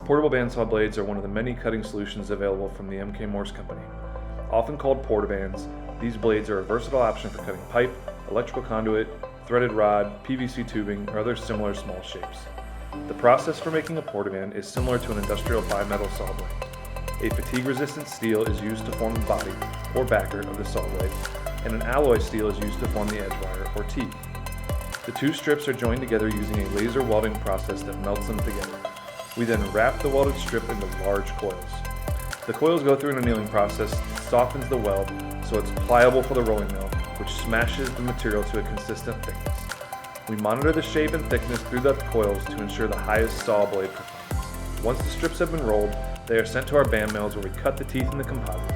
Portable bandsaw blades are one of the many cutting solutions available from the MK Morse Company. Often called portabands, these blades are a versatile option for cutting pipe, electrical conduit, threaded rod, PVC tubing, or other similar small shapes. The process for making a portaband is similar to an industrial bimetal saw blade. A fatigue-resistant steel is used to form the body, or backer, of the saw blade, and an alloy steel is used to form the edge wire, or teeth. The two strips are joined together using a laser welding process that melts them together. We then wrap the welded strip into large coils. The coils go through an annealing process that softens the weld so it's pliable for the rolling mill, which smashes the material to a consistent thickness. We monitor the shape and thickness through the coils to ensure the highest saw blade performance. Once the strips have been rolled, they are sent to our band mills where we cut the teeth in the composite.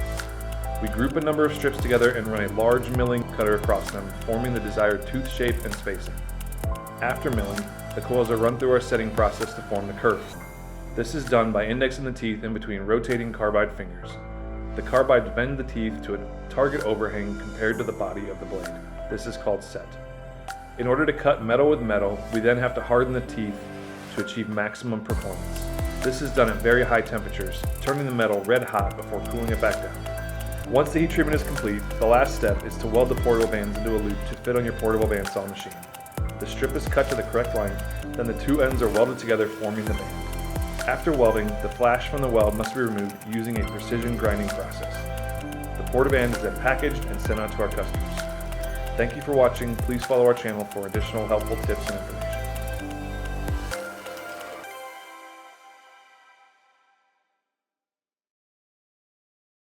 We group a number of strips together and run a large milling cutter across them, forming the desired tooth shape and spacing. After milling, the coils are run through our setting process to form the curve. This is done by indexing the teeth in between rotating carbide fingers. The carbides bend the teeth to a target overhang compared to the body of the blade. This is called set. In order to cut metal with metal, we then have to harden the teeth to achieve maximum performance. This is done at very high temperatures, turning the metal red hot before cooling it back down. Once the heat treatment is complete, the last step is to weld the portable bands into a loop to fit on your portable bandsaw machine. The strip is cut to the correct length, then the two ends are welded together, forming the band. After welding, the flash from the weld must be removed using a precision grinding process. The portaband is then packaged and sent out to our customers. Thank you for watching. Please follow our channel for additional helpful tips and information.